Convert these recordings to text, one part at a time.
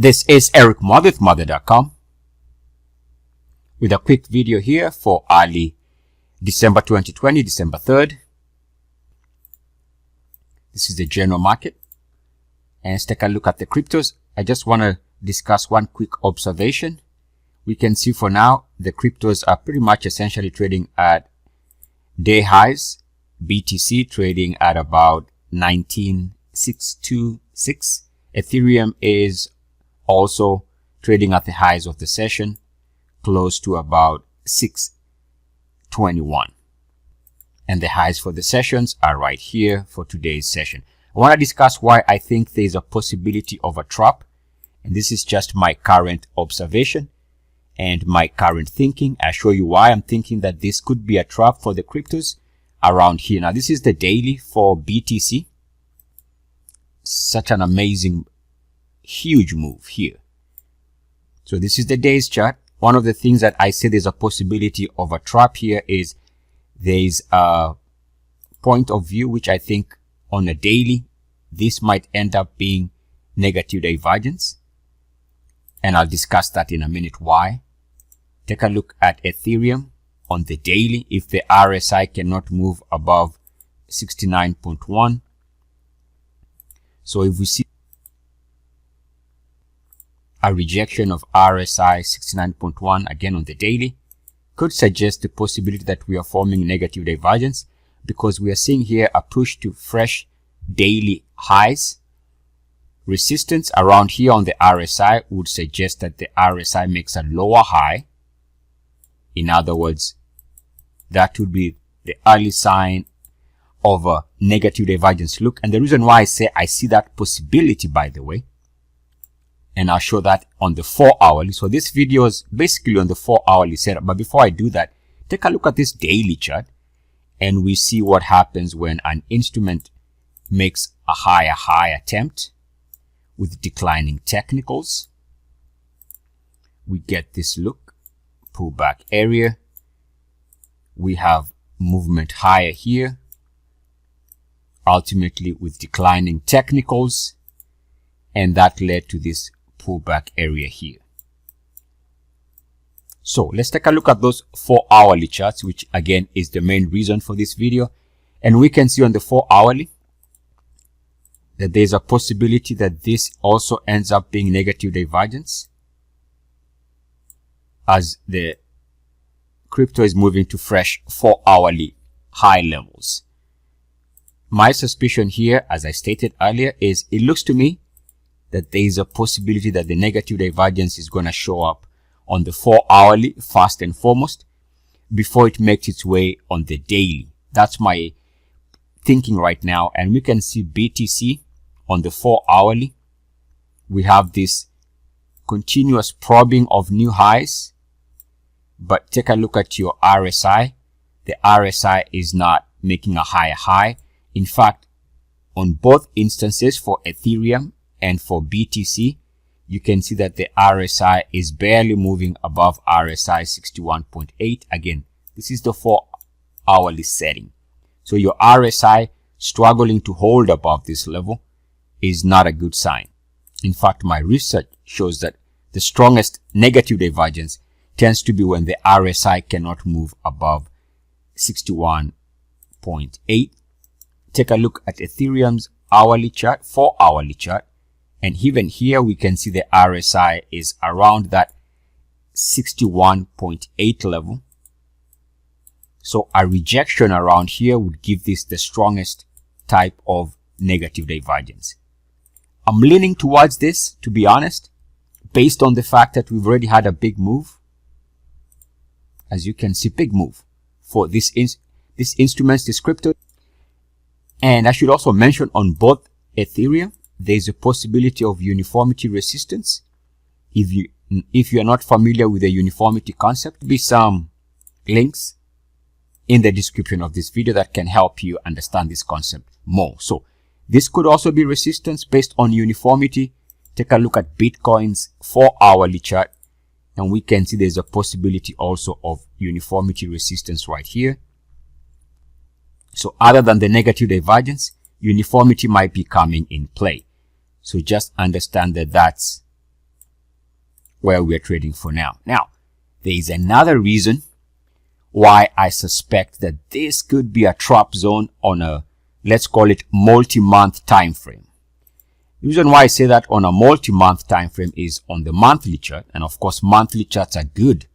This is Eric Muathe with Muathe.com with a quick video here for early December 2020, December 3rd. This is the general market. And let's take a look at the cryptos. I just want to discuss one quick observation. We can see for now the cryptos are pretty much essentially trading at day highs. BTC trading at about 19,626. Ethereum is also trading at the highs of the session, close to about 621. And the highs for the sessions are right here for today's session. I want to discuss why I think there is a possibility of a trap. And this is just my current observation and my current thinking. I'll show you why I'm thinking that this could be a trap for the cryptos around here. Now, this is the daily for BTC. Such an amazing, huge move here. So this is the day's chart. One of the things that I say there's a possibility of a trap here is there's a point of view which I think on a daily, this might end up being negative divergence. And I'll discuss that in a minute why. Take a look at Ethereum on the daily. If the RSI cannot move above 69.1. So if we see a rejection of RSI 69.1 again on the daily, could suggest the possibility that we are forming negative divergence, because we are seeing here a push to fresh daily highs. Resistance around here on the RSI would suggest that the RSI makes a lower high. In other words, that would be the early sign of a negative divergence look. And the reason why I say I see that possibility, by the way, and I'll show that on the 4 hourly. So this video is basically on the 4 hourly setup. But before I do that, take a look at this daily chart and we see what happens when an instrument makes a higher high attempt with declining technicals. We get this look, pullback area. We have movement higher here, ultimately with declining technicals, and that led to this pullback area here. So let's take a look at those 4 hourly charts, which again is the main reason for this video. And we can see on the 4 hourly that there's a possibility that this also ends up being negative divergence as the crypto is moving to fresh 4 hourly high levels. My suspicion here, as I stated earlier, is it looks to me that there is a possibility that the negative divergence is going to show up on the 4 hourly first and foremost before it makes its way on the daily. That's my thinking right now. And we can see BTC on the 4 hourly. We have this continuous probing of new highs. But take a look at your RSI. The RSI is not making a higher high. In fact, on both instances for Ethereum and for BTC, you can see that the RSI is barely moving above RSI 61.8. Again, this is the 4 hourly setting. So your RSI struggling to hold above this level is not a good sign. In fact, my research shows that the strongest negative divergence tends to be when the RSI cannot move above 61.8. Take a look at Ethereum's hourly chart, 4 hourly chart. And even here we can see the RSI is around that 61.8 level. So a rejection around here would give this the strongest type of negative divergence. I'm leaning towards this, to be honest, based on the fact that we've already had a big move. As you can see, big move for this instrument, this crypto. And I should also mention on both Ethereum, there's a possibility of uniformity resistance. If you are not familiar with the uniformity concept, there'll be some links in the description of this video that can help you understand this concept more. So this could also be resistance based on uniformity. Take a look at Bitcoin's 4 hourly chart. And we can see there's a possibility also of uniformity resistance right here. So other than the negative divergence, uniformity might be coming in play. So just understand that that's where we're trading for now. Now, there is another reason why I suspect that this could be a trap zone on a, let's call it, multi-month time frame. The reason why I say that on a multi-month time frame is on the monthly chart, and of course monthly charts are good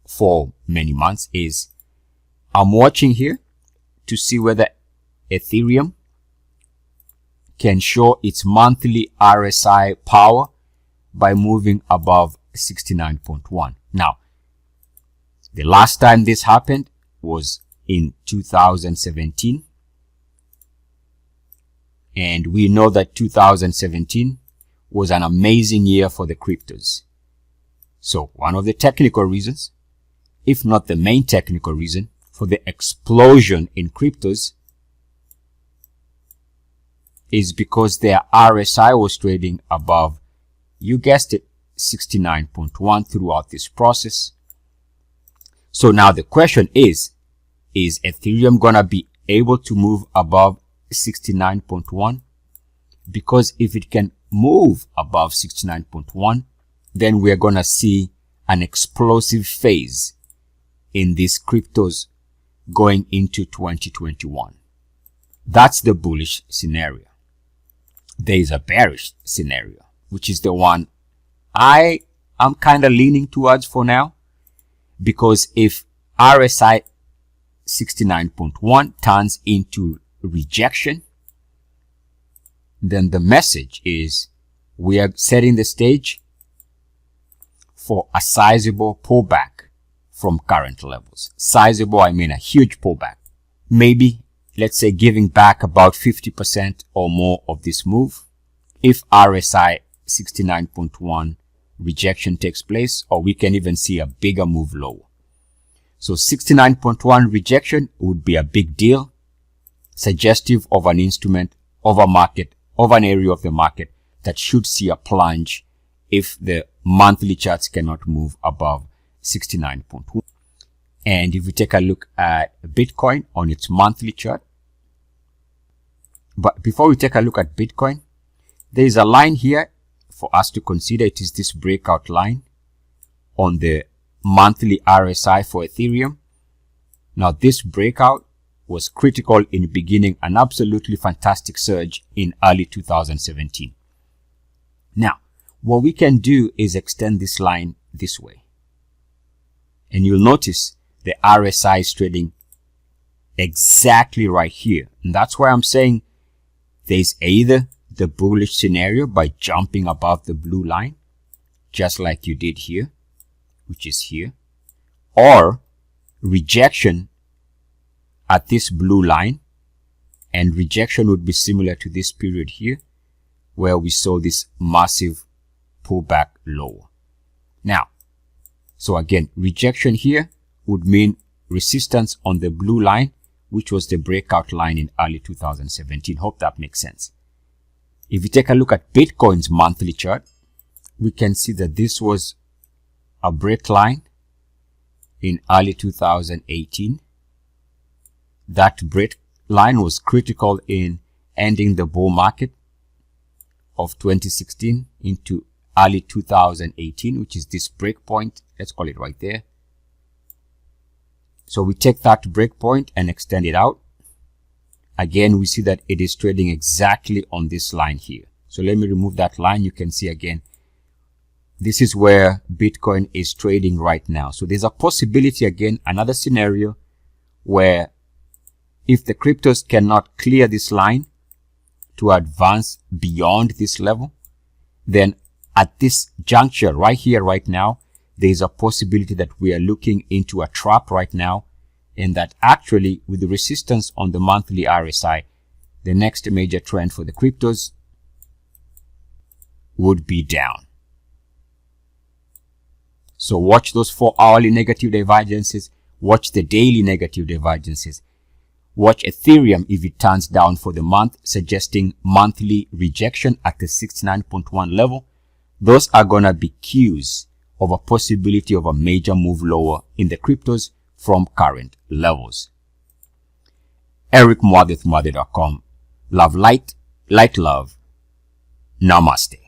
for many months, is I'm watching here to see whether Ethereum can show its monthly RSI power by moving above 69.1. Now, the last time this happened was in 2017. And we know that 2017 was an amazing year for the cryptos. So one of the technical reasons, if not the main technical reason, for the explosion in cryptos is because their RSI was trading above, you guessed it, 69.1 throughout this process. So now the question is Ethereum gonna be able to move above 69.1? Because if it can move above 69.1, then we're gonna see an explosive phase in these cryptos going into 2021. That's the bullish scenario. There is a bearish scenario, which is the one I am kind of leaning towards for now, because if RSI 69.1 turns into rejection, then the message is we are setting the stage for a sizable pullback from current levels. Sizable, I mean a huge pullback. Maybe, let's say, giving back about 50% or more of this move if RSI 69.1 rejection takes place, or we can even see a bigger move lower. So 69.1 rejection would be a big deal, suggestive of an instrument, of a market, of an area of the market that should see a plunge if the monthly charts cannot move above 69.1. And if we take a look at Bitcoin on its monthly chart, but before we take a look at Bitcoin, there is a line here for us to consider. It is this breakout line on the monthly RSI for Ethereum. Now this breakout was critical in beginning an absolutely fantastic surge in early 2017. Now, what we can do is extend this line this way. And you'll notice the RSI is trading exactly right here. And that's why I'm saying there's either the bullish scenario by jumping above the blue line, just like you did here, which is here, or rejection at this blue line, and rejection would be similar to this period here, where we saw this massive pullback lower. Now, so again, rejection here would mean resistance on the blue line, which was the breakout line in early 2017. Hope that makes sense. If we take a look at Bitcoin's monthly chart, we can see that this was a break line in early 2018. That break line was critical in ending the bull market of 2016 into early 2018, which is this break point. Let's call it right there. So we take that break point and extend it out. Again, we see that it is trading exactly on this line here. So let me remove that line. You can see again, this is where Bitcoin is trading right now. So there's a possibility, again, another scenario where if the cryptos cannot clear this line to advance beyond this level, then at this juncture right here, right now, there is a possibility that we are looking into a trap right now, and that actually with the resistance on the monthly RSI, the next major trend for the cryptos would be down. So watch those 4-hourly negative divergences, watch the daily negative divergences, watch Ethereum if it turns down for the month, suggesting monthly rejection at the 69.1 level. Those are gonna be cues of a possibility of a major move lower in the cryptos from current levels. Eric Muathe, Muathe.com. Love light, light love. Namaste.